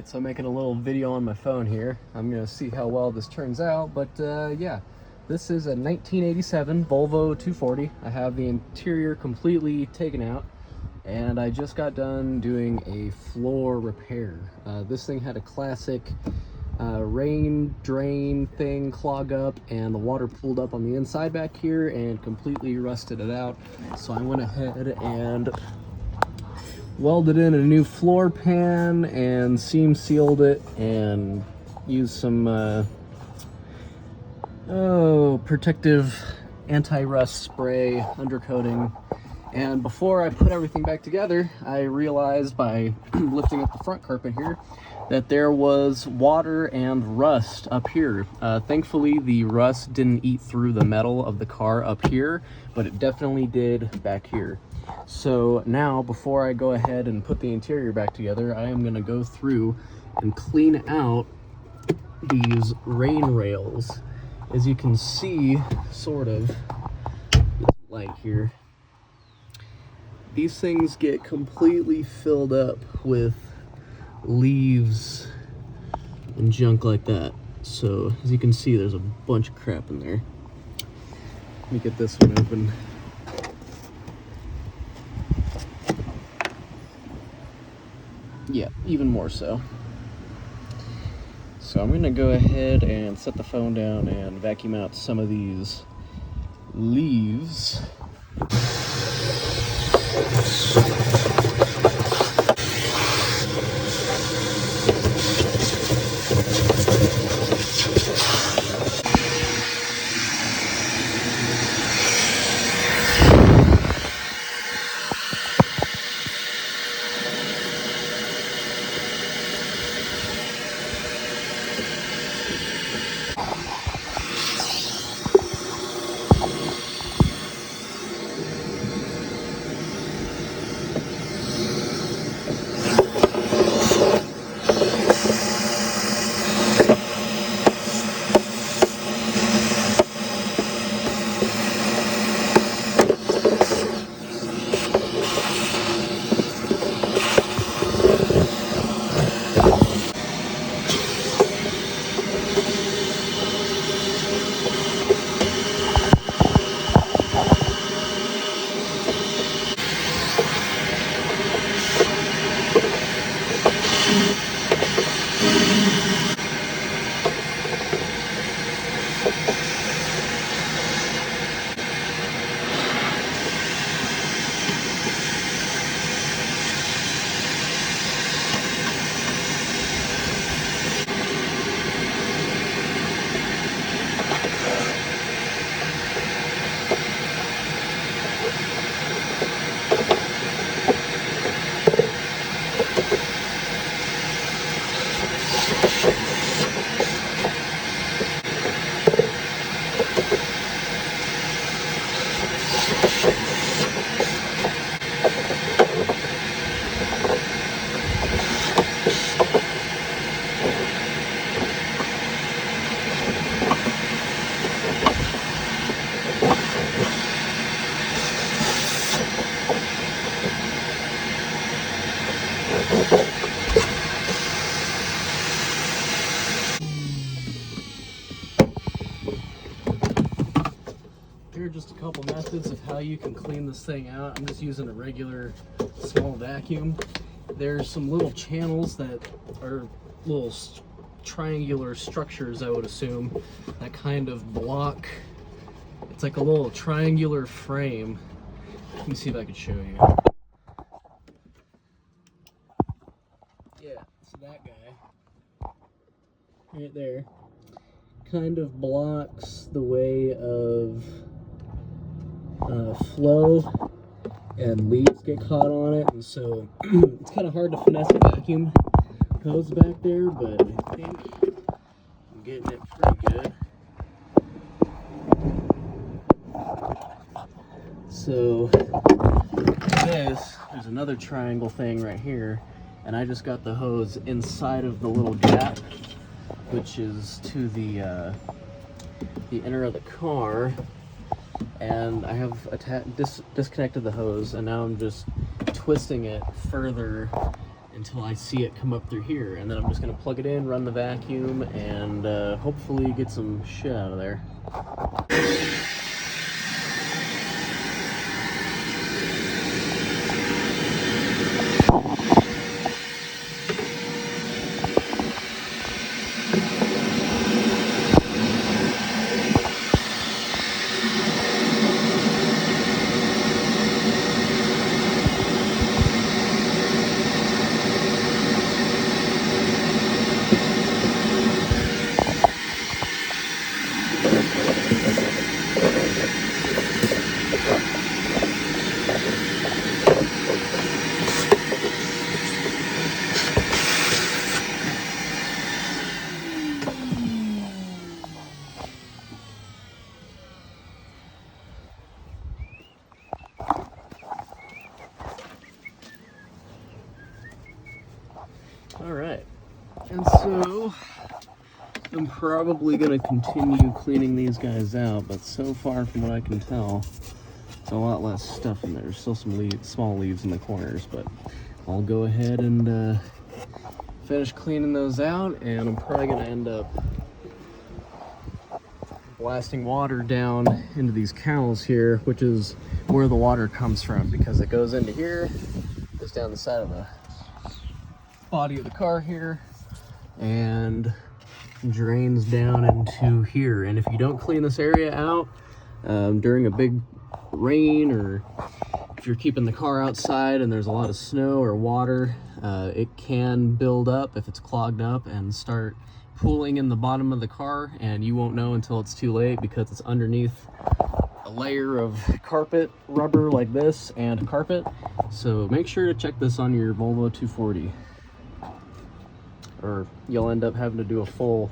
Alright, so I'm making a little video on my phone here. I'm gonna see how well this turns out, but yeah. This is a 1987 Volvo 240. I have the interior completely taken out, and I just got done doing a floor repair. This thing had a classic rain drain thing clog up, and the water pooled up on the inside back here and completely rusted it out. So I went ahead and welded in a new floor pan and seam sealed it and used some protective anti-rust spray undercoating. And before I put everything back together, I realized by lifting up the front carpet here that there was water and rust up here. Thankfully, the rust didn't eat through the metal of the car up here, but it definitely did back here. So now, before I go ahead and put the interior back together, I am gonna go through and clean out these rain rails. As you can see, sort of, light here, these things get completely filled up with leaves and junk like that. So as you can see, there's a bunch of crap in there. Let me get this one open. Yeah, even more so. So I'm gonna go ahead and set the phone down and vacuum out some of these leaves. Here are just a couple methods of how you can clean this thing out. I'm just using a regular small vacuum. There's some little channels that are little triangular structures, I would assume, that kind of block. It's like a little triangular frame. Let me see if I can show you. Yeah, so that guy right there kind of blocks the way of flow, and leaves get caught on it, and so it's kind of hard to finesse a vacuum hose back there, but I think I'm getting it pretty good. So there's another triangle thing right here, and I just got the hose inside of the little gap, which is to the inner of the car, and I have disconnected the hose, and now I'm just twisting it further until I see it come up through here, and then I'm just gonna plug it in, run the vacuum, and hopefully get some shit out of there. All right, and so I'm probably gonna continue cleaning these guys out, but so far from what I can tell, it's a lot less stuff in there. There's still some small leaves in the corners, but I'll go ahead and finish cleaning those out, and I'm probably gonna end up blasting water down into these cauls here, which is where the water comes from, because it goes into here, goes down the side of the body of the car here, and drains down into here. And if you don't clean this area out during a big rain, or if you're keeping the car outside and there's a lot of snow or water, it can build up if it's clogged up and start pooling in the bottom of the car, and you won't know until it's too late, because it's underneath a layer of carpet rubber like this and carpet. So make sure to check this on your Volvo 240, or you'll end up having to do a full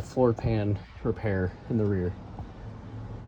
floor pan repair in the rear.